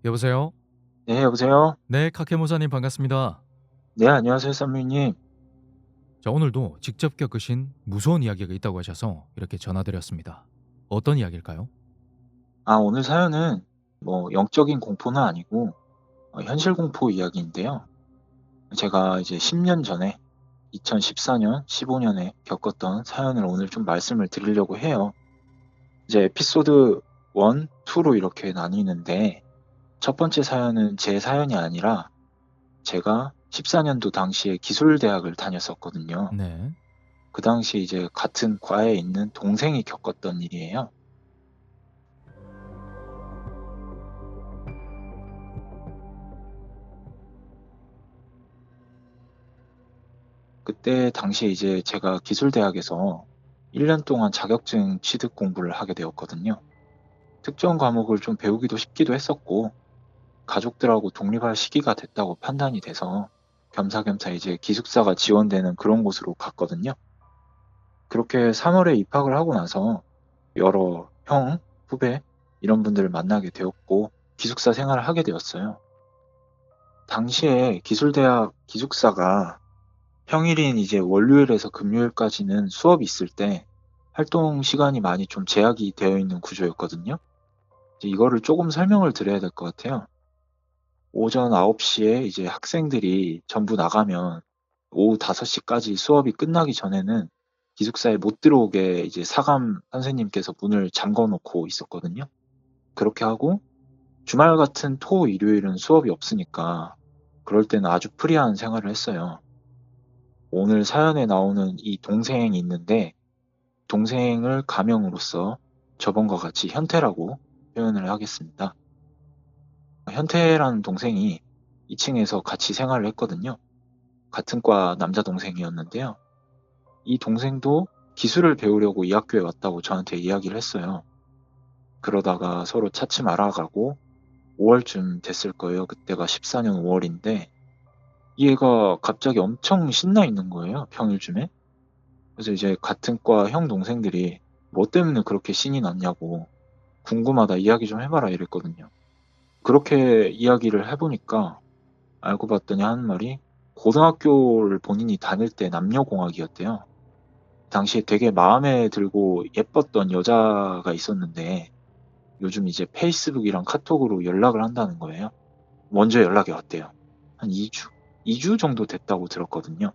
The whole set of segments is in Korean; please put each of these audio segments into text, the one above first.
여보세요? 네, 여보세요? 네, 카케모사님 반갑습니다. 네, 안녕하세요, 쌈미님. 자, 오늘도 직접 겪으신 무서운 이야기가 있다고 하셔서 이렇게 전화드렸습니다. 어떤 이야기일까요? 오늘 사연은 영적인 공포는 아니고 현실 공포 이야기인데요. 제가 이제 10년 전에 2014년, 15년에 겪었던 사연을 오늘 좀 말씀을 드리려고 해요. 이제 에피소드 1, 2로 이렇게 나뉘는데 첫 번째 사연은 제 사연이 아니라 제가 14년도 당시에 기술대학을 다녔었거든요. 네. 그 당시 이제 같은 과에 있는 동생이 겪었던 일이에요. 그때 당시에 이제 제가 기술대학에서 1년 동안 자격증 취득 공부를 하게 되었거든요. 특정 과목을 좀 배우기도 쉽기도 했었고, 가족들하고 독립할 시기가 됐다고 판단이 돼서 겸사겸사 이제 기숙사가 지원되는 그런 곳으로 갔거든요. 그렇게 3월에 입학을 하고 나서 여러 형, 후배, 이런 분들을 만나게 되었고, 기숙사 생활을 하게 되었어요. 당시에 기술대학 기숙사가 평일인 이제 월요일에서 금요일까지는 수업이 있을 때 활동 시간이 많이 좀 제약이 되어 있는 구조였거든요. 이제 이거를 조금 설명을 드려야 될 것 같아요. 오전 9시에 이제 학생들이 전부 나가면 오후 5시까지 수업이 끝나기 전에는 기숙사에 못 들어오게 이제 사감 선생님께서 문을 잠궈 놓고 있었거든요. 그렇게 하고 주말 같은 토, 일요일은 수업이 없으니까 그럴 때는 아주 프리한 생활을 했어요. 오늘 사연에 나오는 이 동생이 있는데 동생을 가명으로써 저번과 같이 현태라고 표현을 하겠습니다. 현태라는 동생이 2층에서 같이 생활을 했거든요. 같은 과 남자 동생이었는데요. 이 동생도 기술을 배우려고 이 학교에 왔다고 저한테 이야기를 했어요. 그러다가 서로 차츰 알아가고 5월쯤 됐을 거예요. 그때가 14년 5월인데 얘가 갑자기 엄청 신나 있는 거예요. 평일쯤에. 그래서 이제 같은 과 형 동생들이 뭐 때문에 그렇게 신이 났냐고 궁금하다 이야기 좀 해봐라 이랬거든요. 그렇게 이야기를 해보니까 알고 봤더니 하는 말이 고등학교를 본인이 다닐 때 남녀공학이었대요. 당시에 되게 마음에 들고 예뻤던 여자가 있었는데 요즘 이제 페이스북이랑 카톡으로 연락을 한다는 거예요. 먼저 연락이 왔대요. 한 2주? 2주 정도 됐다고 들었거든요.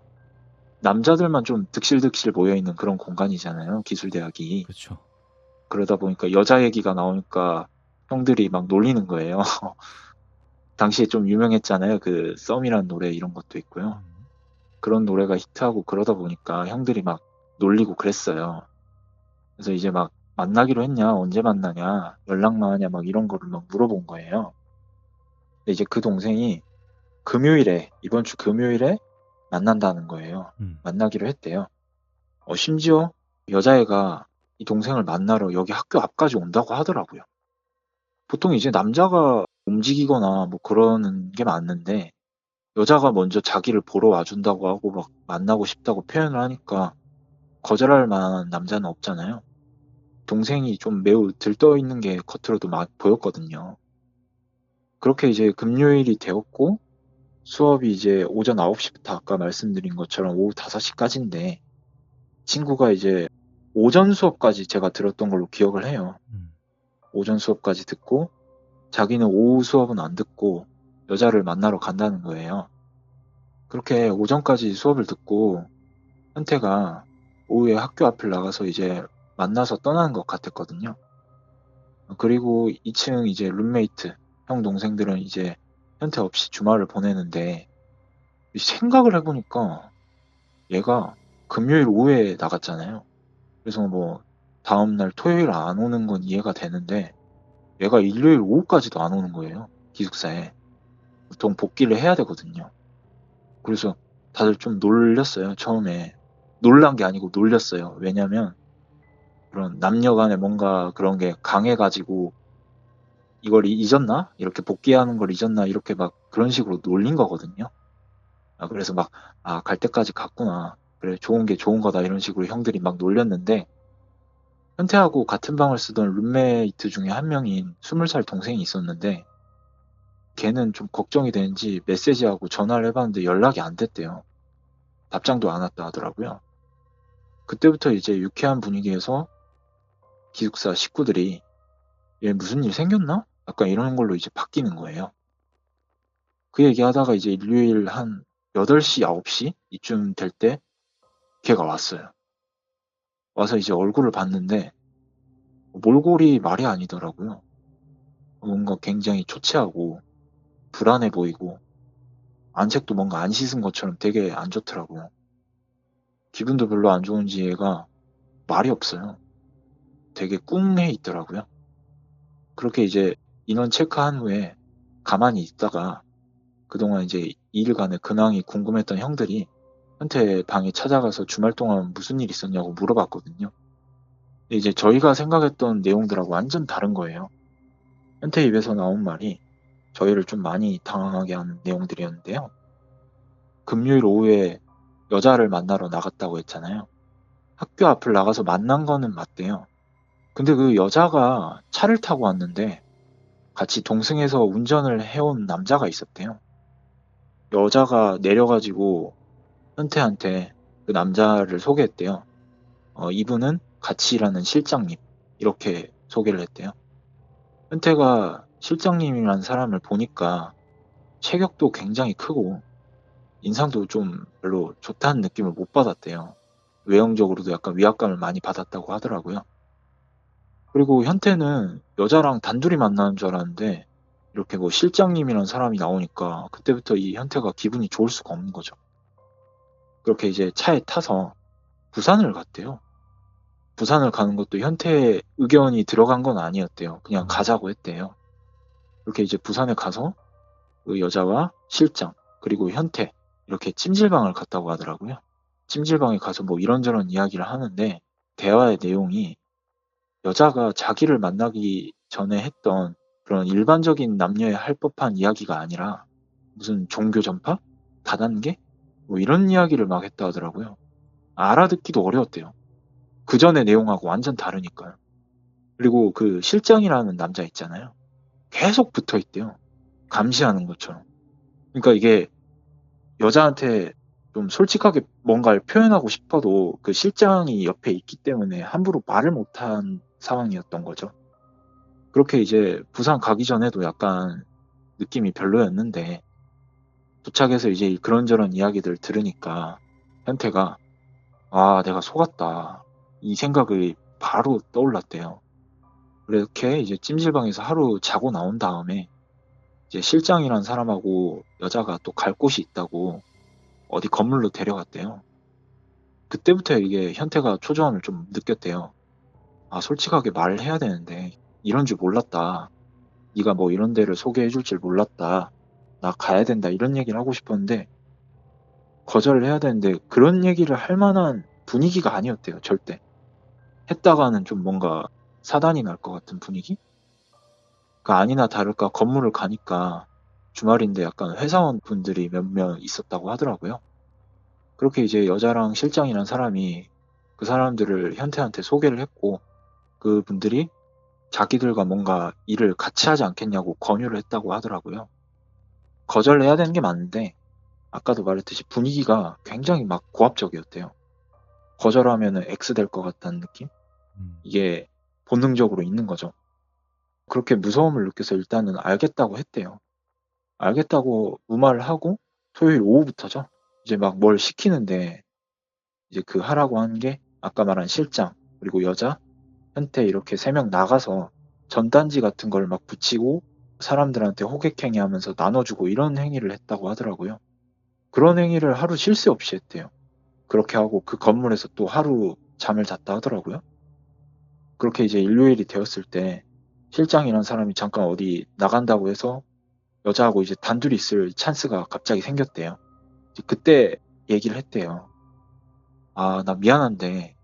남자들만 좀 득실득실 모여있는 그런 공간이잖아요. 기술대학이. 그렇죠. 그러다 보니까 여자 얘기가 나오니까 형들이 막 놀리는 거예요. 당시에 좀 유명했잖아요. 그 썸이란 노래 이런 것도 있고요. 음. 그런 노래가 히트하고 그러다 보니까 형들이 막 놀리고 그랬어요. 그래서 이제 막 만나기로 했냐, 언제 만나냐, 연락만 하냐, 막 이런 거를 막 물어본 거예요. 근데 이제 그 동생이 이번 주 금요일에 만난다는 거예요. 음. 만나기로 했대요. 심지어 여자애가 이 동생을 만나러 여기 학교 앞까지 온다고 하더라고요. 보통 이제 남자가 움직이거나 뭐 그러는 게 맞는데 여자가 먼저 자기를 보러 와준다고 하고 막 만나고 싶다고 표현을 하니까 거절할 만한 남자는 없잖아요. 동생이 좀 매우 들떠 있는 게 겉으로도 막 보였거든요. 그렇게 이제 금요일이 되었고 수업이 이제 오전 9시부터 아까 말씀드린 것처럼 오후 5시까지인데 친구가 이제 오전 수업까지 제가 들었던 걸로 기억을 해요. 음. 오전 수업까지 듣고 자기는 오후 수업은 안 듣고 여자를 만나러 간다는 거예요. 그렇게 오전까지 수업을 듣고 현태가 오후에 학교 앞을 나가서 이제 만나서 떠나는 것 같았거든요. 그리고 2층 이제 룸메이트, 형 동생들은 이제 현태 없이 주말을 보내는데 생각을 해보니까 얘가 금요일 오후에 나갔잖아요. 그래서 뭐 다음날 토요일 안 오는 건 이해가 되는데 얘가 일요일 오후까지도 안 오는 거예요. 기숙사에. 보통 복귀를 해야 되거든요. 그래서 다들 좀 놀렸어요, 처음에. 놀란 게 아니고 놀렸어요. 왜냐면 그런 남녀 간에 뭔가 그런 게 강해가지고 이걸 잊었나? 이렇게 복귀하는 걸 잊었나? 이렇게 막 그런 식으로 놀린 거거든요. 그래서 막, 갈 때까지 갔구나. 그래, 좋은 게 좋은 거다. 이런 식으로 형들이 막 놀렸는데, 현태하고 같은 방을 쓰던 룸메이트 중에 한 명인 20살 동생이 있었는데, 걔는 좀 걱정이 되는지 메시지하고 전화를 해봤는데 연락이 안 됐대요. 답장도 안 왔다 하더라고요. 그때부터 이제 유쾌한 분위기에서 기숙사 식구들이 얘 무슨 일 생겼나? 약간 이런 걸로 이제 바뀌는 거예요. 그 얘기하다가 이제 일요일 한 8시, 9시 이쯤 될 때 걔가 왔어요. 와서 이제 얼굴을 봤는데 몰골이 말이 아니더라고요. 뭔가 굉장히 초췌하고 불안해 보이고 안색도 뭔가 안 씻은 것처럼 되게 안 좋더라고요. 기분도 별로 안 좋은지 얘가 말이 없어요. 되게 꿍해 있더라고요. 그렇게 이제 인원 체크한 후에 가만히 있다가 그동안 이제 2일간의 근황이 궁금했던 형들이 현태 방에 찾아가서 주말 동안 무슨 일 있었냐고 물어봤거든요. 근데 이제 저희가 생각했던 내용들하고 완전 다른 거예요. 현태 입에서 나온 말이 저희를 좀 많이 당황하게 하는 내용들이었는데요. 금요일 오후에 여자를 만나러 나갔다고 했잖아요. 학교 앞을 나가서 만난 거는 맞대요. 근데 그 여자가 차를 타고 왔는데 같이 동승해서 운전을 해온 남자가 있었대요. 여자가 내려가지고 현태한테 그 남자를 소개했대요. 이분은 같이 일하는 실장님. 이렇게 소개를 했대요. 현태가 실장님이라는 사람을 보니까 체격도 굉장히 크고 인상도 좀 별로 좋다는 느낌을 못 받았대요. 외형적으로도 약간 위압감을 많이 받았다고 하더라고요. 그리고 현태는 여자랑 단둘이 만나는 줄 알았는데 이렇게 뭐 실장님이라는 사람이 나오니까 그때부터 이 현태가 기분이 좋을 수가 없는 거죠. 그렇게 이제 차에 타서 부산을 갔대요. 부산을 가는 것도 현태의 의견이 들어간 건 아니었대요. 그냥 가자고 했대요. 그렇게 이제 부산에 가서 그 여자와 실장 그리고 현태 이렇게 찜질방을 갔다고 하더라고요. 찜질방에 가서 뭐 이런저런 이야기를 하는데 대화의 내용이 여자가 자기를 만나기 전에 했던 그런 일반적인 남녀의 할 법한 이야기가 아니라 무슨 종교 전파? 다단계? 뭐 이런 이야기를 막 했다 하더라고요. 알아듣기도 어려웠대요. 그 전의 내용하고 완전 다르니까요. 그리고 그 실장이라는 남자 있잖아요. 계속 붙어 있대요. 감시하는 것처럼. 그러니까 이게 여자한테 좀 솔직하게 뭔가를 표현하고 싶어도 그 실장이 옆에 있기 때문에 함부로 말을 못한 상황이었던 거죠. 그렇게 이제 부산 가기 전에도 약간 느낌이 별로였는데 도착해서 이제 그런저런 이야기들 들으니까 현태가 아, 내가 속았다. 이 생각이 바로 떠올랐대요. 그렇게 이제 찜질방에서 하루 자고 나온 다음에 이제 실장이란 사람하고 여자가 또 갈 곳이 있다고 어디 건물로 데려갔대요. 그때부터 이게 현태가 초조함을 좀 느꼈대요. 아, 솔직하게 말을 해야 되는데 이런 줄 몰랐다. 네가 뭐 이런 데를 소개해 줄 줄 몰랐다. 나 가야 된다. 이런 얘기를 하고 싶었는데 거절을 해야 되는데 그런 얘기를 할 만한 분위기가 아니었대요. 절대. 했다가는 좀 뭔가 사단이 날 것 같은 분위기? 그 아니나 다를까 건물을 가니까 주말인데 약간 회사원 분들이 몇몇 있었다고 하더라고요. 그렇게 이제 여자랑 실장이란 사람이 그 사람들을 현태한테 소개를 했고 그분들이 자기들과 뭔가 일을 같이 하지 않겠냐고 권유를 했다고 하더라고요. 거절을 해야 되는 게 맞는데 아까도 말했듯이 분위기가 굉장히 막 고압적이었대요. 거절하면은 X 될 것 같다는 느낌? 이게 본능적으로 있는 거죠. 그렇게 무서움을 느껴서 일단은 알겠다고 했대요. 알겠다고 무마를 하고 토요일 오후부터죠. 이제 막 뭘 시키는데 이제 그 하라고 한 게 아까 말한 실장 그리고 여자 현태 이렇게 3명 나가서 전단지 같은 걸 막 붙이고 사람들한테 호객행위 하면서 나눠주고 이런 행위를 했다고 하더라고요. 그런 행위를 하루 쉴 새 없이 했대요. 그렇게 하고 그 건물에서 또 하루 잠을 잤다 하더라고요. 그렇게 이제 일요일이 되었을 때 실장이라는 사람이 잠깐 어디 나간다고 해서 여자하고 이제 단둘이 있을 찬스가 갑자기 생겼대요. 이제 그때 얘기를 했대요. 아, 나 미안한데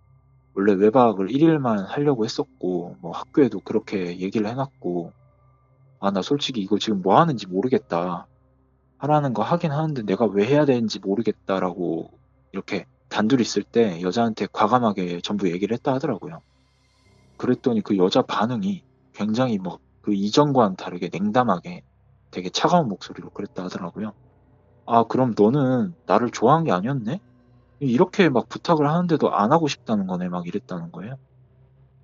원래 외박을 1일만 하려고 했었고 뭐 학교에도 그렇게 얘기를 해놨고 아, 나 솔직히 이거 지금 뭐 하는지 모르겠다. 하라는 거 하긴 하는데 내가 왜 해야 되는지 모르겠다라고 이렇게 단둘이 있을 때 여자한테 과감하게 전부 얘기를 했다 하더라고요. 그랬더니 그 여자 반응이 굉장히 뭐 그 이전과는 다르게 냉담하게 되게 차가운 목소리로 그랬다 하더라고요. 아, 그럼 너는 나를 좋아한 게 아니었네? 이렇게 막 부탁을 하는데도 안 하고 싶다는 거네. 막 이랬다는 거예요.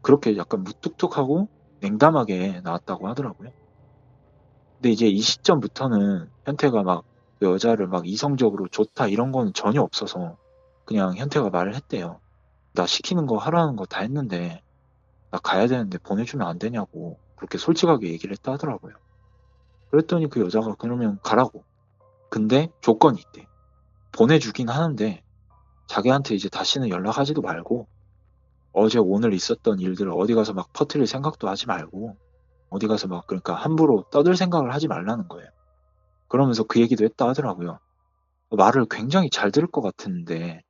그렇게 약간 무뚝뚝하고 냉담하게 나왔다고 하더라고요. 근데 이제 이 시점부터는 현태가 막 그 여자를 막 이성적으로 좋다 이런 거는 전혀 없어서 그냥 현태가 말을 했대요. 나 시키는 거 하라는 거 다 했는데 나 가야 되는데 보내주면 안 되냐고 그렇게 솔직하게 얘기를 했다 하더라고요. 그랬더니 그 여자가 그러면 가라고. 근데 조건이 있대. 보내주긴 하는데 자기한테 이제 다시는 연락하지도 말고 어제 오늘 있었던 일들을 어디 가서 막 퍼뜨릴 생각도 하지 말고 어디 가서 막 그러니까 함부로 떠들 생각을 하지 말라는 거예요. 그러면서 그 얘기도 했다 하더라고요. 말을 굉장히 잘 들을 것 같은데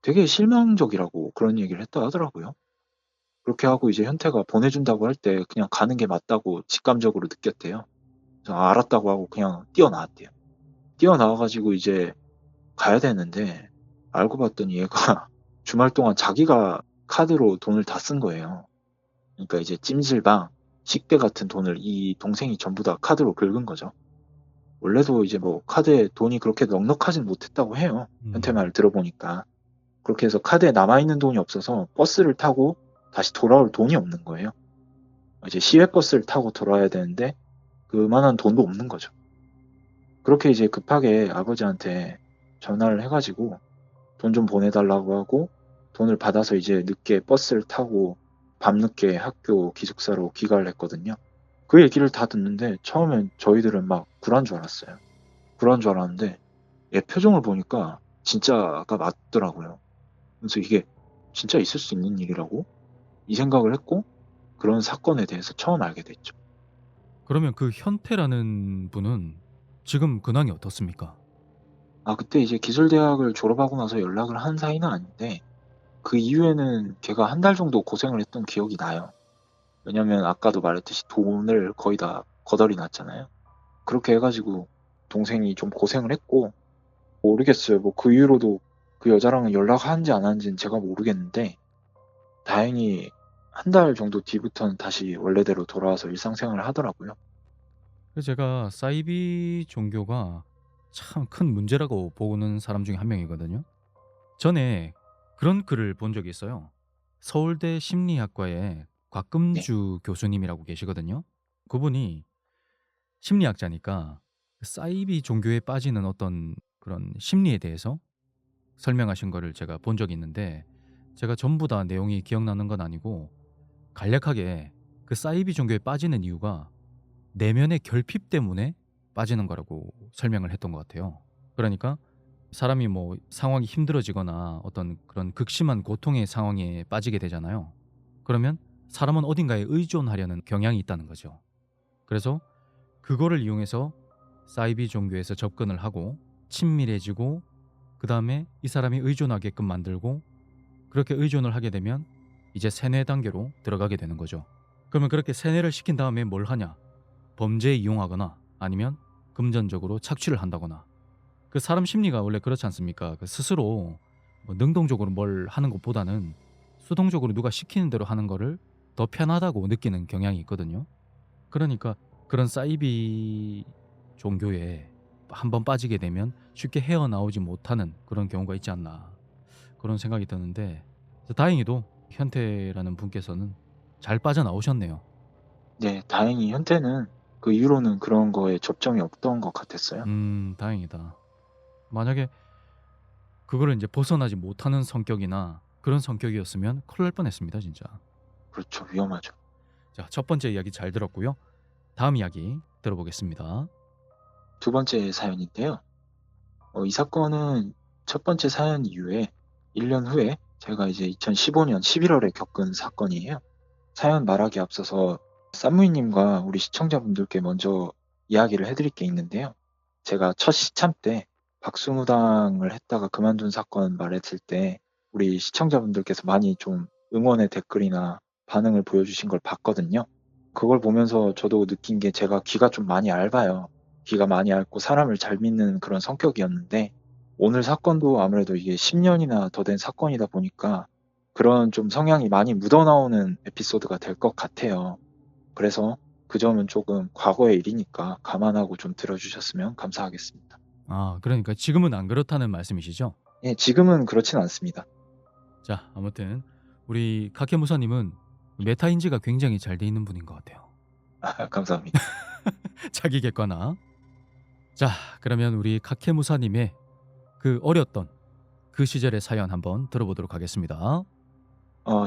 되게 실망적이라고 그런 얘기를 했다 하더라고요. 그렇게 하고 이제 현태가 보내준다고 할 때 그냥 가는 게 맞다고 직감적으로 느꼈대요. 그래서 알았다고 하고 그냥 뛰어나왔대요. 뛰어나와가지고 이제 가야 되는데 알고 봤더니 얘가 주말 동안 자기가 카드로 돈을 다 쓴 거예요. 그러니까 이제 찜질방, 식대 같은 돈을 이 동생이 전부 다 카드로 긁은 거죠. 원래도 이제 뭐 카드에 돈이 그렇게 넉넉하진 못했다고 해요. 현태 음. 말 들어보니까. 그렇게 해서 카드에 남아있는 돈이 없어서 버스를 타고 다시 돌아올 돈이 없는 거예요. 이제 시외버스를 타고 돌아와야 되는데 그만한 돈도 없는 거죠. 그렇게 이제 급하게 아버지한테 전화를 해가지고 돈 좀 보내달라고 하고 돈을 받아서 이제 늦게 버스를 타고 밤늦게 학교 기숙사로 귀가를 했거든요. 그 얘기를 다 듣는데 처음엔 저희들은 막 굴한 줄 알았어요. 굴한 줄 알았는데 얘 표정을 보니까 진짜가 맞더라고요. 그래서 이게 진짜 있을 수 있는 일이라고? 이 생각을 했고 그런 사건에 대해서 처음 알게 됐죠. 그러면 그 현태라는 분은 지금 근황이 어떻습니까? 아, 그때 이제 기술대학을 졸업하고 나서 연락을 한 사이는 아닌데 그 이후에는 걔가 한 달 정도 고생을 했던 기억이 나요. 왜냐면 아까도 말했듯이 돈을 거의 다 거덜이 났잖아요. 그렇게 해가지고 동생이 좀 고생을 했고 모르겠어요. 뭐 그 이후로도 그 여자랑은 연락하는지 안 하는지는 제가 모르겠는데 다행히 한 달 정도 뒤부터는 다시 원래대로 돌아와서 일상생활을 하더라고요. 그래서 제가 사이비 종교가 참 큰 문제라고 보는 사람 중에 한 명이거든요. 전에 그런 글을 본 적이 있어요. 서울대 심리학과에 네, 곽금주 교수님이라고 계시거든요. 그분이 심리학자니까 사이비 종교에 빠지는 어떤 그런 심리에 대해서 설명하신 거를 제가 본 적이 있는데, 제가 전부 다 내용이 기억나는 건 아니고 간략하게 그 사이비 종교에 빠지는 이유가 내면의 결핍 때문에 빠지는 거라고 설명을 했던 것 같아요. 그러니까 사람이 뭐 상황이 힘들어지거나 어떤 그런 극심한 고통의 상황에 빠지게 되잖아요. 그러면 사람은 어딘가에 의존하려는 경향이 있다는 거죠. 그래서 그거를 이용해서 사이비 종교에서 접근을 하고 친밀해지고, 그 다음에 이 사람이 의존하게끔 만들고, 그렇게 의존을 하게 되면 이제 세뇌 단계로 들어가게 되는 거죠. 그러면 그렇게 세뇌를 시킨 다음에 뭘 하냐? 범죄에 이용하거나 아니면 금전적으로 착취를 한다거나. 그 사람 심리가 원래 그렇지 않습니까? 그 스스로 뭐 능동적으로 뭘 하는 것보다는 수동적으로 누가 시키는 대로 하는 거를 더 편하다고 느끼는 경향이 있거든요. 그러니까 그런 사이비 종교에 한번 빠지게 되면 쉽게 헤어나오지 못하는 그런 경우가 있지 않나, 그런 생각이 드는데, 다행히도 현태라는 분께서는 잘 빠져나오셨네요. 네, 다행히 현태는 그 이후로는 그런 거에 접점이 없던 것 같았어요. 다행이다. 만약에 그거를 이제 벗어나지 못하는 성격이나 그런 성격이었으면 큰일 날 뻔했습니다, 진짜. 그렇죠, 위험하죠. 자, 첫 번째 이야기 잘 들었고요. 다음 이야기 들어보겠습니다. 두 번째 사연인데요. 이 사건은 첫 번째 사연 이후에 1년 후에 제가 이제 2015년 11월에 겪은 사건이에요. 사연 말하기 앞서서 쌈무이님과 우리 시청자분들께 먼저 이야기를 해드릴 게 있는데요. 제가 첫 시참 때 박수무당을 했다가 그만둔 사건 말했을 때 우리 시청자분들께서 많이 좀 응원의 댓글이나 반응을 보여주신 걸 봤거든요. 그걸 보면서 저도 느낀 게 제가 귀가 좀 많이 얇아요. 귀가 많이 얇고 사람을 잘 믿는 그런 성격이었는데 오늘 사건도 아무래도 이게 10년이나 더 된 사건이다 보니까 그런 좀 성향이 많이 묻어나오는 에피소드가 될 것 같아요. 그래서 그 점은 조금 과거의 일이니까 감안하고 좀 들어주셨으면 감사하겠습니다. 아, 그러니까 지금은 안 그렇다는 말씀이시죠? 예, 지금은 그렇진 않습니다. 자, 아무튼 우리 카케무사님은 메타인지가 굉장히 잘 돼 있는 분인 것 같아요. 감사합니다. 자기 객관화. 자, 그러면 우리 카케무사님의 그 어렸던 그 시절의 사연 한번 들어보도록 하겠습니다.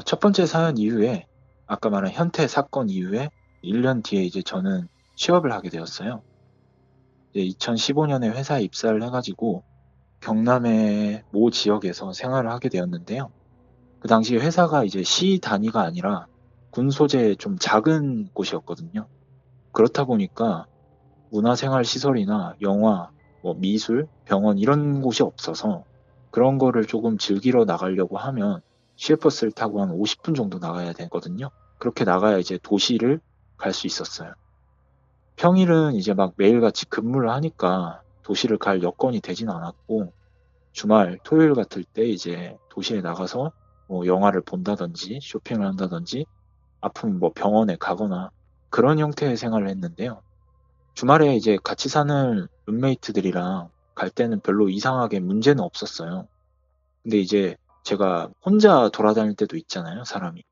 첫 번째 사연 이후에 아까 말한 현태 사건 이후에 1년 뒤에 이제 저는 취업을 하게 되었어요. 이제 2015년에 회사에 입사를 해가지고 경남의 모 지역에서 생활을 하게 되었는데요. 그 당시 회사가 이제 시 단위가 아니라 군 소재의 좀 작은 곳이었거든요. 그렇다 보니까 문화생활 시설이나 영화, 뭐 미술, 병원 이런 곳이 없어서 그런 거를 조금 즐기러 나가려고 하면 시외버스를 타고 한 50분 정도 나가야 되거든요. 그렇게 나가야 이제 도시를 갈 수 있었어요. 평일은 이제 막 매일같이 근무를 하니까 도시를 갈 여건이 되진 않았고 주말, 토요일 같을 때 이제 도시에 나가서 뭐 영화를 본다든지 쇼핑을 한다든지 아프면 뭐 병원에 가거나 그런 형태의 생활을 했는데요. 주말에 이제 같이 사는 룸메이트들이랑 갈 때는 별로 이상하게 문제는 없었어요. 근데 이제 제가 혼자 돌아다닐 때도 있잖아요, 사람이.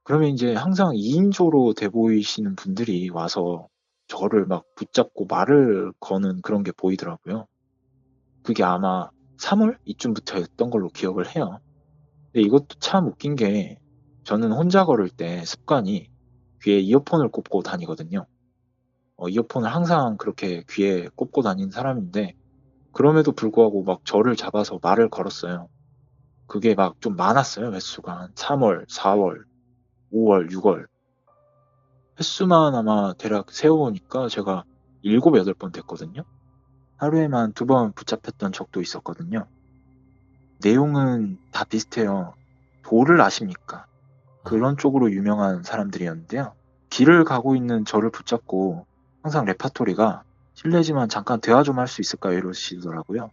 그러면 이제 항상 2인조로 돼 보이시는 분들이 와서 저를 막 붙잡고 말을 거는 그런 게 보이더라고요. 그게 아마 3월 이쯤부터였던 걸로 기억을 해요. 근데 이것도 참 웃긴 게 저는 혼자 걸을 때 습관이 귀에 이어폰을 꽂고 다니거든요. 이어폰을 항상 그렇게 귀에 꽂고 다니는 사람인데 그럼에도 불구하고 막 저를 잡아서 말을 걸었어요. 그게 막 좀 많았어요, 횟수가. 한 3월, 4월, 5월, 6월. 횟수만 아마 대략 세어보니까 제가 7, 8번 됐거든요. 하루에만 2번 붙잡혔던 적도 있었거든요. 내용은 다 비슷해요. 도를 아십니까? 그런 쪽으로 유명한 사람들이었는데요. 길을 가고 있는 저를 붙잡고 항상 레파토리가 실례지만 잠깐 대화 좀 할 수 있을까요? 이러시더라고요.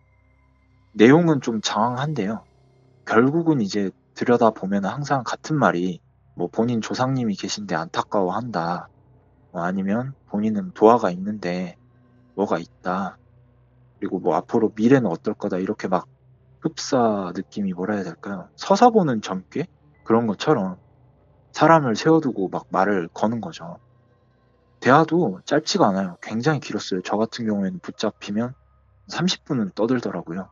내용은 좀 장황한데요. 결국은 이제 들여다보면 항상 같은 말이 뭐 본인 조상님이 계신데 안타까워한다. 뭐 아니면 본인은 도화가 있는데 뭐가 있다. 그리고 뭐 앞으로 미래는 어떨 거다. 이렇게 막 흡사 느낌이 뭐라 해야 될까요? 서사 보는 점괘? 그런 것처럼 사람을 세워두고 막 말을 거는 거죠. 대화도 짧지가 않아요. 굉장히 길었어요. 저 같은 경우에는 붙잡히면 30분은 떠들더라고요.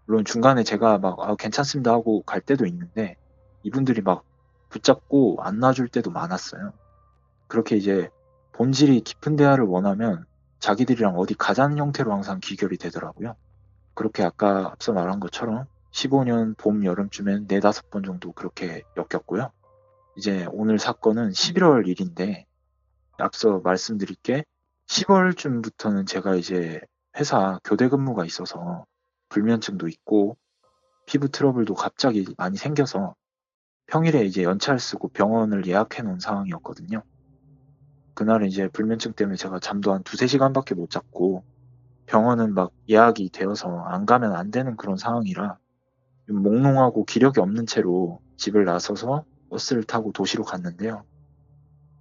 물론 중간에 제가 막 괜찮습니다 하고 갈 때도 있는데 이분들이 막 붙잡고 안 놔줄 때도 많았어요. 그렇게 이제 본질이 깊은 대화를 원하면 자기들이랑 어디 가자는 형태로 항상 귀결이 되더라고요. 그렇게 아까 앞서 말한 것처럼 15년 봄, 여름쯤엔 4, 5번 정도 그렇게 엮였고요. 이제 오늘 사건은 11월 일인데 앞서 말씀드릴 게 10월쯤부터는 제가 이제 회사 교대 근무가 있어서 불면증도 있고 피부 트러블도 갑자기 많이 생겨서 평일에 이제 연차를 쓰고 병원을 예약해 놓은 상황이었거든요. 그날은 이제 불면증 때문에 제가 잠도 한 2~3시간밖에 못 잤고 병원은 막 예약이 되어서 안 가면 안 되는 그런 상황이라 좀 몽롱하고 기력이 없는 채로 집을 나서서 버스를 타고 도시로 갔는데요.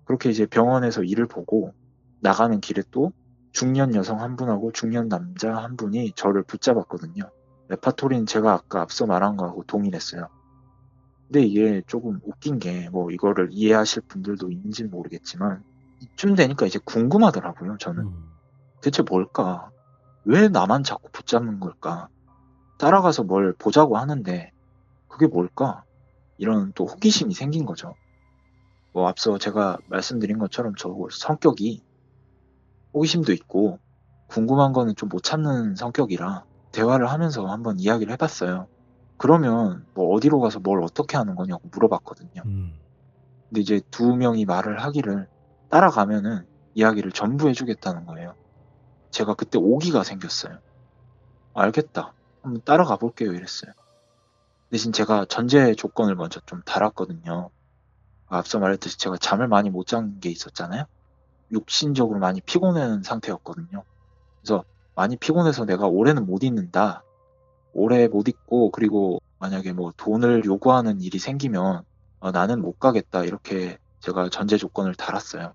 그렇게 이제 병원에서 일을 보고 나가는 길에 또 중년 여성 한 분하고 중년 남자 한 분이 저를 붙잡았거든요. 레파토리는 제가 아까 앞서 말한 거하고 동일했어요. 근데 이게 조금 웃긴 게 뭐 이거를 이해하실 분들도 있는지는 모르겠지만 이쯤 되니까 이제 궁금하더라고요, 저는. 대체 뭘까? 왜 나만 자꾸 붙잡는 걸까? 따라가서 뭘 보자고 하는데 그게 뭘까? 이런 또 호기심이 생긴 거죠. 뭐 앞서 제가 말씀드린 것처럼 저 성격이 호기심도 있고 궁금한 거는 좀 못 참는 성격이라 대화를 하면서 한번 이야기를 해봤어요. 그러면 뭐 어디로 가서 뭘 어떻게 하는 거냐고 물어봤거든요. 근데 이제 2명이 말을 하기를 따라가면은 이야기를 전부 해주겠다는 거예요. 제가 그때 오기가 생겼어요. 알겠다. 한번 따라가 볼게요. 이랬어요. 대신 제가 전제 조건을 먼저 좀 달았거든요. 앞서 말했듯이 제가 잠을 많이 못 잔 게 있었잖아요. 육신적으로 많이 피곤한 상태였거든요. 그래서 많이 피곤해서 내가 올해는 못 있는다. 올해 못 있고 그리고 만약에 뭐 돈을 요구하는 일이 생기면 나는 못 가겠다. 이렇게 제가 전제 조건을 달았어요.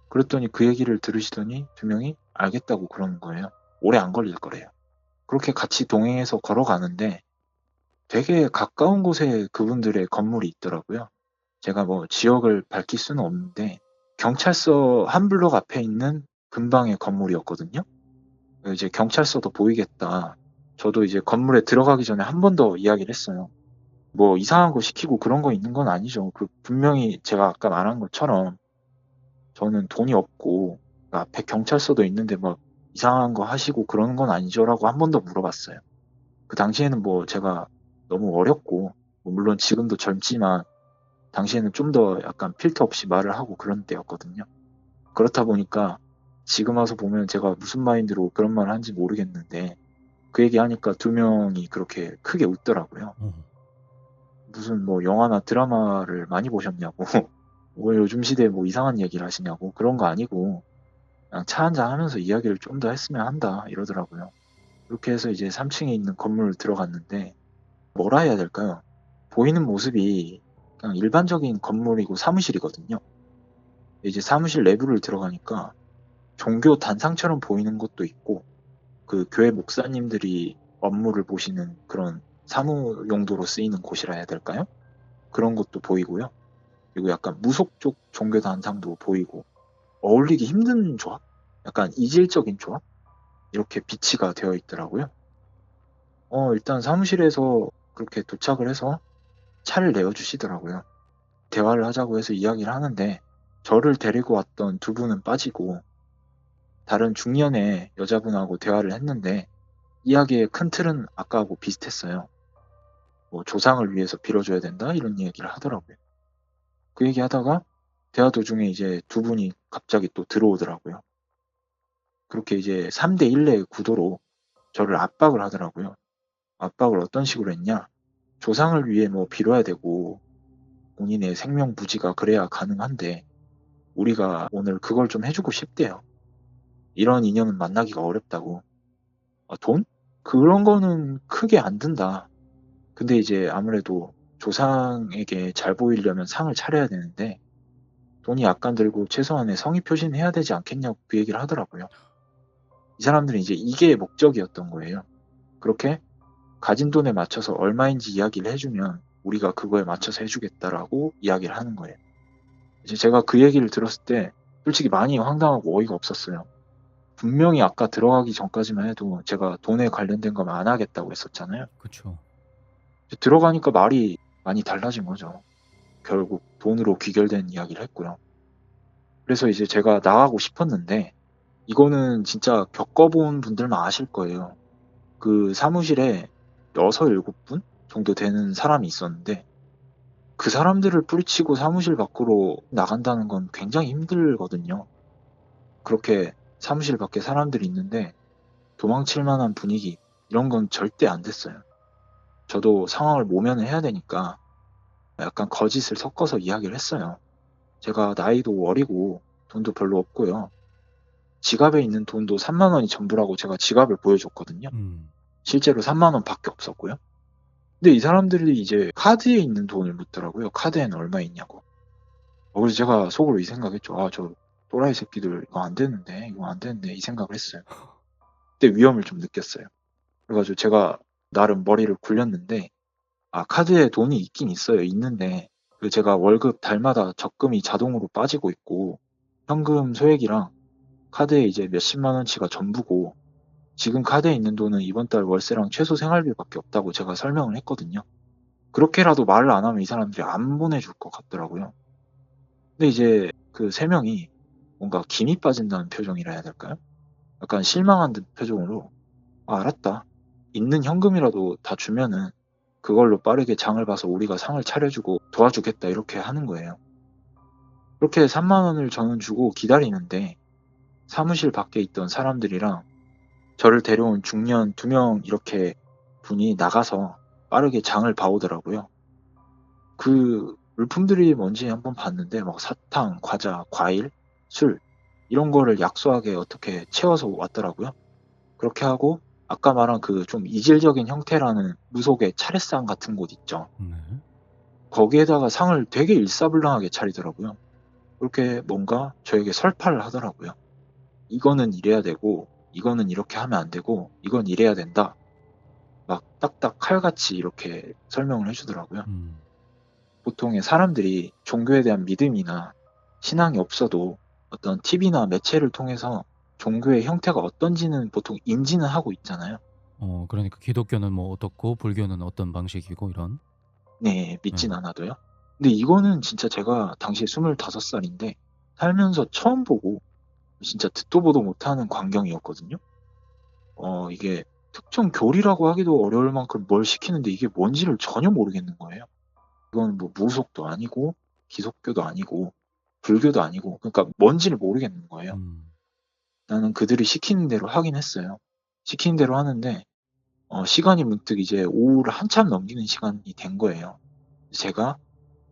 그랬더니 그 얘기를 들으시더니 두 명이 알겠다고 그러는 거예요. 오래 안 걸릴 거래요. 그렇게 같이 동행해서 걸어가는데 되게 가까운 곳에 그분들의 건물이 있더라고요. 제가 뭐 지역을 밝힐 수는 없는데 경찰서 한 블록 앞에 있는 근방의 건물이었거든요. 이제 경찰서도 보이겠다. 저도 이제 건물에 들어가기 전에 한 번 더 이야기를 했어요. 뭐 이상한 거 시키고 그런 거 있는 건 아니죠. 분명히 제가 아까 말한 것처럼 저는 돈이 없고 그 앞에 경찰서도 있는데 뭐 이상한 거 하시고 그러는 건 아니죠라고 한 번 더 물어봤어요. 그 당시에는 뭐 제가 너무 어렸고 뭐 물론 지금도 젊지만 당시에는 좀 더 약간 필터 없이 말을 하고 그런 때였거든요. 그렇다 보니까 지금 와서 보면 제가 무슨 마인드로 그런 말을 한지 모르겠는데 그 얘기하니까 두 명이 그렇게 크게 웃더라고요. 어. 무슨 뭐 영화나 드라마를 많이 보셨냐고 뭐 요즘 시대에 뭐 이상한 얘기를 하시냐고 그런 거 아니고 그냥 차 한잔 하면서 이야기를 좀 더 했으면 한다 이러더라고요. 그렇게 해서 이제 3층에 있는 건물 들어갔는데 뭐라 해야 될까요? 보이는 모습이 그냥 일반적인 건물이고 사무실이거든요. 이제 사무실 내부를 들어가니까 종교 단상처럼 보이는 것도 있고 그 교회 목사님들이 업무를 보시는 그런 사무 용도로 쓰이는 곳이라 해야 될까요? 그런 것도 보이고요. 그리고 약간 무속적 종교 단상도 보이고 어울리기 힘든 조합? 약간 이질적인 조합? 이렇게 비치가 되어 있더라고요. 일단 사무실에서 그렇게 도착을 해서 차를 내어주시더라고요. 대화를 하자고 해서 이야기를 하는데 저를 데리고 왔던 두 분은 빠지고 다른 중년의 여자분하고 대화를 했는데 이야기의 큰 틀은 아까하고 비슷했어요. 뭐 조상을 위해서 빌어줘야 된다 이런 얘기를 하더라고요. 그 얘기 하다가 대화 도중에 이제 두 분이 갑자기 또 들어오더라고요. 그렇게 이제 3대 1의 구도로 저를 압박을 하더라고요. 압박을 어떤 식으로 했냐? 조상을 위해 뭐 빌어야 되고 본인의 생명 부지가 그래야 가능한데 우리가 오늘 그걸 좀 해주고 싶대요. 이런 인연은 만나기가 어렵다고. 돈? 그런 거는 크게 안 든다. 근데 이제 아무래도 조상에게 잘 보이려면 상을 차려야 되는데 돈이 약간 들고 최소한의 성의 표시는 해야 되지 않겠냐고 그 얘기를 하더라고요. 이 사람들은 이제 이게 목적이었던 거예요. 그렇게 가진 돈에 맞춰서 얼마인지 이야기를 해주면 우리가 그거에 맞춰서 해주겠다라고 이야기를 하는 거예요. 이제 제가 그 얘기를 들었을 때 솔직히 많이 황당하고 어이가 없었어요. 분명히 아까 들어가기 전까지만 해도 제가 돈에 관련된 거면 안 하겠다고 했었잖아요. 그쵸. 들어가니까 말이 많이 달라진 거죠. 결국 돈으로 귀결된 이야기를 했고요. 그래서 이제 제가 나가고 싶었는데 이거는 진짜 겪어본 분들만 아실 거예요. 그 사무실에 6, 7분 정도 되는 사람이 있었는데 그 사람들을 뿌리치고 사무실 밖으로 나간다는 건 굉장히 힘들거든요. 그렇게 사무실 밖에 사람들이 있는데 도망칠 만한 분위기 이런 건 절대 안 됐어요. 저도 상황을 모면을 해야 되니까 약간 거짓을 섞어서 이야기를 했어요. 제가 나이도 어리고 돈도 별로 없고요. 지갑에 있는 돈도 3만 원이 전부라고 제가 지갑을 보여줬거든요. 음. 실제로 3만 원밖에 없었고요. 근데 이 사람들이 이제 카드에 있는 돈을 묻더라고요. 카드에는 얼마 있냐고. 그래서 제가 속으로 이 생각했죠. 저 또라이 새끼들 이거 안 되는데 이 생각을 했어요. 그때 위험을 좀 느꼈어요. 그래가지고 제가 나름 머리를 굴렸는데 카드에 돈이 있긴 있어요. 있는데 그 제가 월급 달마다 적금이 자동으로 빠지고 있고 현금 소액이랑 카드에 이제 몇십만 원치가 전부고 지금 카드에 있는 돈은 이번 달 월세랑 최소 생활비밖에 없다고 제가 설명을 했거든요. 그렇게라도 말을 안 하면 이 사람들이 안 보내줄 것 같더라고요. 근데 이제 그 세 명이 뭔가 김이 빠진다는 표정이라 해야 될까요? 약간 실망한 듯 표정으로 알았다. 있는 현금이라도 다 주면은 그걸로 빠르게 장을 봐서 우리가 상을 차려주고 도와주겠다 이렇게 하는 거예요. 그렇게 3만 원을 저는 주고 기다리는데 사무실 밖에 있던 사람들이랑 저를 데려온 중년 2명 이렇게 분이 나가서 빠르게 장을 봐오더라고요. 그 물품들이 뭔지 한번 봤는데 막 사탕, 과자, 과일, 술 이런 거를 약소하게 어떻게 채워서 왔더라고요. 그렇게 하고 아까 말한 그 좀 이질적인 형태라는 무속의 차례상 같은 곳 있죠. 네. 거기에다가 상을 되게 일사불란하게 차리더라고요. 그렇게 뭔가 저에게 설파를 하더라고요. 이거는 이래야 되고, 이거는 이렇게 하면 안 되고, 이건 이래야 된다. 막 딱딱 칼같이 이렇게 설명을 해주더라고요. 음. 보통의 사람들이 종교에 대한 믿음이나 신앙이 없어도 어떤 TV나 매체를 통해서 종교의 형태가 어떤지는 보통 인지는 하고 있잖아요. 그러니까 기독교는 뭐 어떻고 불교는 어떤 방식이고 이런. 네, 네. 믿진 않아도요. 근데 이거는 진짜 제가 당시에 25살인데 살면서 처음 보고 진짜 듣도 보도 못하는 광경이었거든요. 이게 특정 교리라고 하기도 어려울 만큼 뭘 시키는데 이게 뭔지를 전혀 모르겠는 거예요. 이건 뭐 무속도 아니고 기독교도 아니고 불교도 아니고 그러니까 뭔지를 모르겠는 거예요. 음. 나는 그들이 시키는 대로 하긴 했어요. 시키는 대로 하는데 시간이 문득 이제 오후를 한참 넘기는 시간이 된 거예요. 제가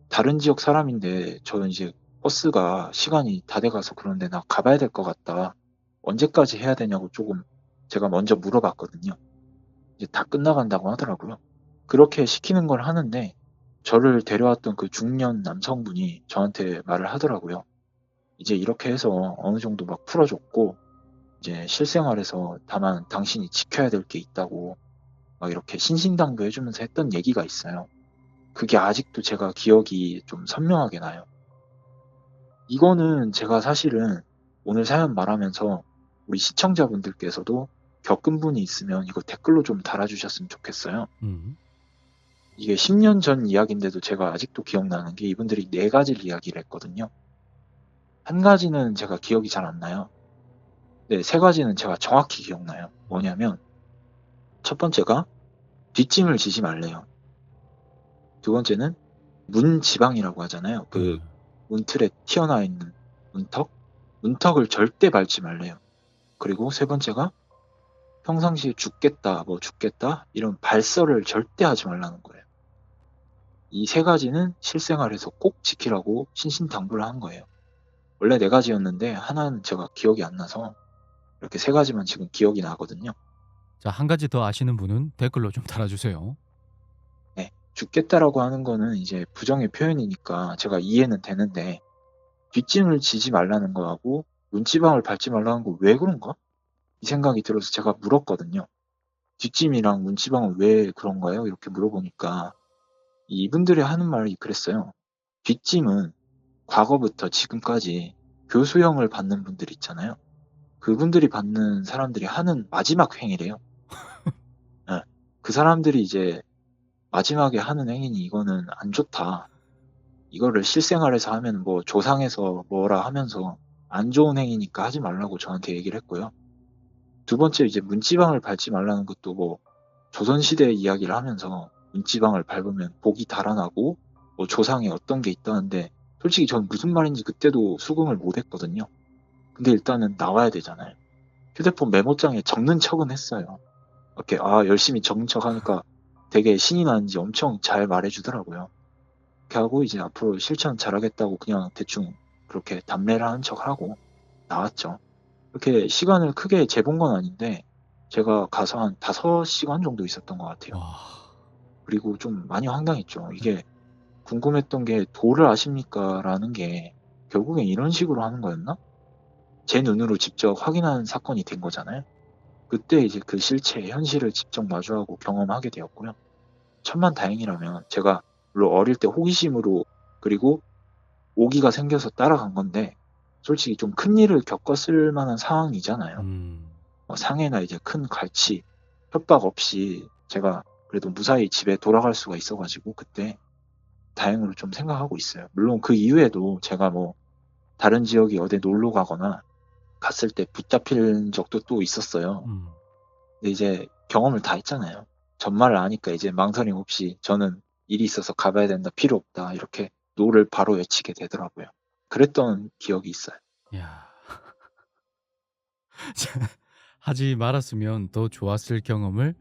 다른 지역 사람인데 저는 이제 버스가 시간이 다 돼가서 그런데 나 가봐야 될 것 같다. 언제까지 해야 되냐고 조금 제가 먼저 물어봤거든요. 이제 다 끝나간다고 하더라고요. 그렇게 시키는 걸 하는데 저를 데려왔던 그 중년 남성분이 저한테 말을 하더라고요. 이제 이렇게 해서 어느 정도 막 풀어줬고 이제 실생활에서 다만 당신이 지켜야 될 게 있다고 막 이렇게 신신당부해주면서 했던 얘기가 있어요. 그게 아직도 제가 기억이 좀 선명하게 나요. 이거는 제가 사실은 오늘 사연 말하면서 우리 시청자분들께서도 겪은 분이 있으면 이거 댓글로 좀 달아주셨으면 좋겠어요. 음. 이게 10년 전 이야기인데도 제가 아직도 기억나는 게 이분들이 네 가지를 이야기를 했거든요. 한 가지는 제가 기억이 잘 안 나요. 네, 세 가지는 제가 정확히 기억나요. 뭐냐면 첫 번째가 뒷짐을 지지 말래요. 두 번째는 문지방이라고 하잖아요. 네. 그 문틀에 튀어나와 있는 문턱? 문턱을 절대 밟지 말래요. 그리고 세 번째가 평상시에 죽겠다, 뭐 죽겠다 이런 발설을 절대 하지 말라는 거예요. 이 세 가지는 실생활에서 꼭 지키라고 신신당부를 한 거예요. 원래 네 가지였는데 하나는 제가 기억이 안 나서 이렇게 세 가지만 지금 기억이 나거든요. 자, 한 가지 더 아시는 분은 댓글로 좀 달아주세요. 네, 죽겠다라고 하는 거는 이제 부정의 표현이니까 제가 이해는 되는데 뒷짐을 지지 말라는 거하고 문지방을 밟지 말라는 거 왜 그런가? 이 생각이 들어서 제가 물었거든요. 뒷짐이랑 문지방은 왜 그런가요? 이렇게 물어보니까 이분들이 하는 말이 그랬어요. 뒷짐은 과거부터 지금까지 교수형을 받는 분들 있잖아요. 그분들이 받는 사람들이 하는 마지막 행위래요. 예. 그 사람들이 이제 마지막에 하는 행위니 이거는 안 좋다. 이거를 실생활에서 하면 뭐 조상에서 뭐라 하면서 안 좋은 행위니까 하지 말라고 저한테 얘기를 했고요. 두 번째 이제 문지방을 밟지 말라는 것도 뭐 조선시대 이야기를 하면서 문지방을 밟으면 복이 달아나고 뭐 조상에 어떤 게 있다는데 솔직히 전 무슨 말인지 그때도 수긍을 못 했거든요. 근데 일단은 나와야 되잖아요. 휴대폰 메모장에 적는 척은 했어요. 이렇게 열심히 적는 척 하니까 되게 신이 나는지 엄청 잘 말해주더라고요. 그렇게 하고 이제 앞으로 실천 잘하겠다고 그냥 대충 그렇게 답례를 하는 척 하고 나왔죠. 이렇게 시간을 크게 재본 건 아닌데 제가 가서 한 5시간 정도 있었던 것 같아요. 와. 그리고 좀 많이 황당했죠. 이게 궁금했던 게 도를 아십니까? 라는 게 결국엔 이런 식으로 하는 거였나? 제 눈으로 직접 확인하는 사건이 된 거잖아요. 그때 이제 그 실체의 현실을 직접 마주하고 경험하게 되었고요. 천만 다행이라면 제가 물론 어릴 때 호기심으로 그리고 오기가 생겨서 따라간 건데 솔직히 좀 큰 일을 겪었을 만한 상황이잖아요. 음. 상해나 이제 큰 갈치, 협박 없이 제가 그래도 무사히 집에 돌아갈 수가 있어가지고 그때 다행으로 좀 생각하고 있어요. 물론 그 이후에도 제가 뭐 다른 지역에 어디 놀러 가거나 갔을 때 붙잡힐 적도 또 있었어요. 음. 근데 이제 경험을 다 했잖아요. 전말을 아니까 이제 망설임 없이 저는 일이 있어서 가봐야 된다, 필요 없다 이렇게 노를 바로 외치게 되더라고요. 그랬던 기억이 있어요. 야. 하지 말았으면 더 좋았을 경험을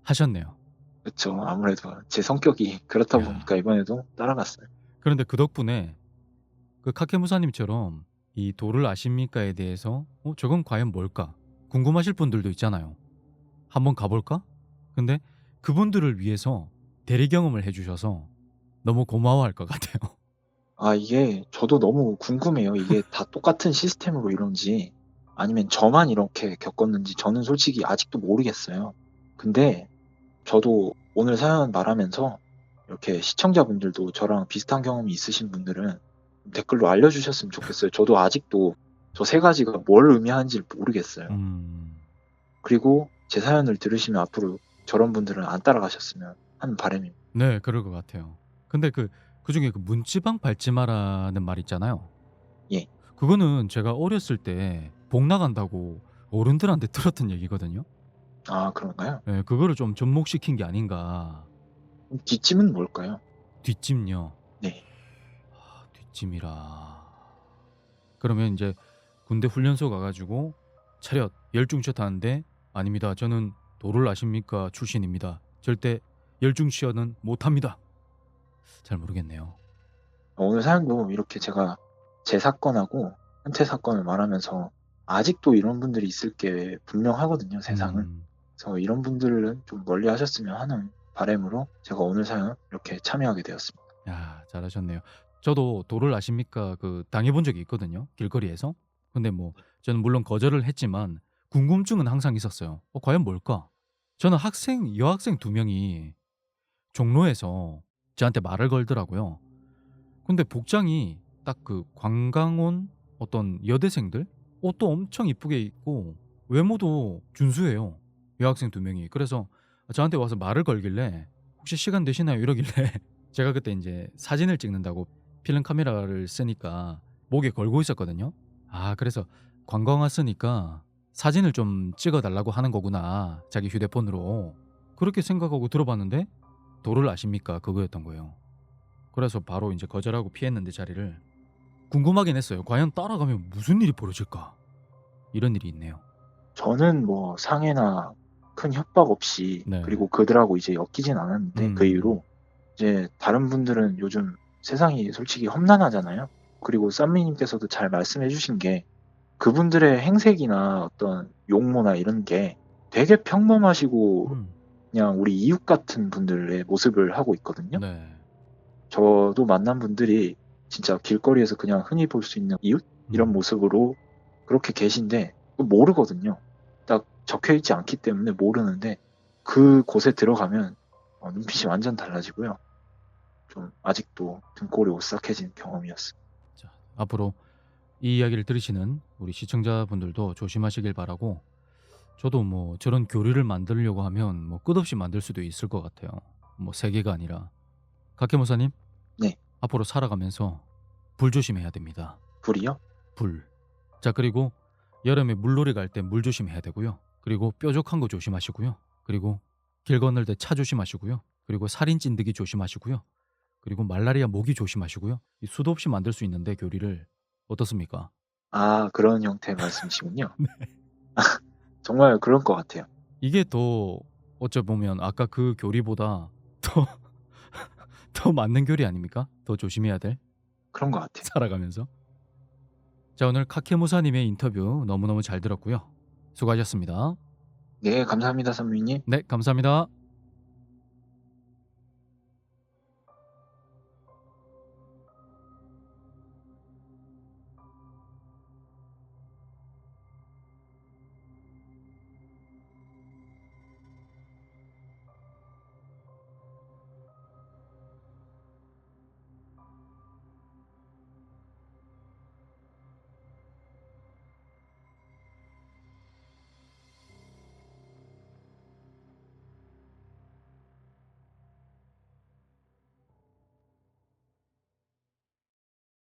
하셨네요. 그쵸. 아무래도 제 성격이 그렇다 야. 보니까 이번에도 따라갔어요. 그런데 그 덕분에 그 카케무사님처럼 이 도를 아십니까에 대해서 저건 과연 뭘까? 궁금하실 분들도 있잖아요. 한번 가볼까? 근데 그분들을 위해서 대리 경험을 해주셔서 너무 고마워할 것 같아요. 이게 저도 너무 궁금해요. 이게 다 똑같은 시스템으로 이런지 아니면 저만 이렇게 겪었는지 저는 솔직히 아직도 모르겠어요. 근데 저도 오늘 사연 말하면서 이렇게 시청자분들도 저랑 비슷한 경험이 있으신 분들은 댓글로 알려주셨으면 좋겠어요. 저도 아직도 저 세 가지가 뭘 의미하는지 모르겠어요. 그리고 제 사연을 들으시면 앞으로 저런 분들은 안 따라가셨으면 하는 바람입니다. 네, 그럴 것 같아요. 근데 그중에 그 문지방 밟지 마라는 말 있잖아요. 예. 그거는 제가 어렸을 때 복 나간다고 어른들한테 들었던 얘기거든요. 그런가요? 예, 그거를 좀 접목시킨 게 아닌가. 뒷짐은 뭘까요? 뒷짐요. 네. 뒷짐이라. 그러면 이제 군대 훈련소 가 가지고 차렷 열중시어 타는데 "아닙니다. 저는 도를 아십니까 출신입니다. 절대 열중시어는 못합니다." 잘 모르겠네요. 오늘 사연도 이렇게 제가 제 사건하고 현태 사건을 말하면서 아직도 이런 분들이 있을 게 분명하거든요, 세상은. 그래서 이런 분들은 좀 멀리 하셨으면 하는 바람으로 제가 오늘 사연 이렇게 참여하게 되었습니다. 야, 잘하셨네요. 저도 도를 아십니까 당해 본 적이 있거든요, 길거리에서. 근데 뭐 저는 물론 거절을 했지만 궁금증은 항상 있었어요. 과연 뭘까? 저는 여학생 2명이 종로에서 저한테 말을 걸더라고요. 근데 복장이 딱 관광 온 어떤 여대생들? 옷도 엄청 이쁘게 입고 외모도 준수해요, 여학생 2명이. 그래서 저한테 와서 말을 걸길래 "혹시 시간 되시나요?" 이러길래 제가 그때 인제 사진을 찍는다고 필름 카메라를 쓰니까 목에 걸고 있었거든요. 그래서 '관광 왔으니까 사진을 좀 찍어 달라고 하는 거구나, 자기 휴대폰으로.' 그렇게 생각하고 들어봤는데 "도를 아십니까?" 그거였던 거예요. 그래서 바로 인제 거절하고 피했는데 자리를. 궁금하긴 했어요. '과연 따라가면 무슨 일이 벌어질까?' 이런 일이 있네요. 저는 뭐 상해나 큰 협박 없이 네. 그리고 그들하고 이제 엮이진 않았는데 그 이후로 이제 다른 분들은 요즘 세상이 솔직히 험난하잖아요. 그리고 쌈미 님께서도 잘 말씀해 주신 게 그분들의 행색이나 어떤 용모나 이런 게 되게 평범하시고 그냥 우리 이웃 같은 분들의 모습을 하고 있거든요. 네. 저도 만난 분들이 진짜 길거리에서 그냥 흔히 볼 수 있는 이웃 이런 모습으로 그렇게 계신데 모르거든요. 딱 적혀 있지 않기 때문에 모르는데 그곳에 들어가면 눈빛이 완전 달라지고요. 좀 아직도 등골이 오싹해진 경험이었습니다. 자, 앞으로 이 이야기를 들으시는 우리 시청자분들도 조심하시길 바라고, 저도 뭐 저런 교리를 만들려고 하면 뭐 끝없이 만들 수도 있을 것 같아요. 뭐 3개가 아니라. 각해 목사님, 네. 앞으로 살아가면서 불 조심해야 됩니다. 불이요? 불. 자, 그리고 여름에 물놀이 갈 때 물 조심해야 되고요. 그리고 뾰족한 거 조심하시고요. 그리고 길 건널 때 차 조심하시고요. 그리고 살인 찐득이 조심하시고요. 그리고 말라리아 모기 조심하시고요. 이 수도 없이 만들 수 있는데 교리를. 어떻습니까? 그런 형태의 말씀이시군요. 네. 정말 그럴 것 같아요. 이게 더 어찌 보면 아까 그 교리보다 더 더 맞는 교리 아닙니까? 더 조심해야 될, 그런 것 같아요. 살아가면서. 자, 오늘 카케무사님의 인터뷰 너무너무 잘 들었고요. 수고하셨습니다. 네, 감사합니다, 선배님. 네, 감사합니다.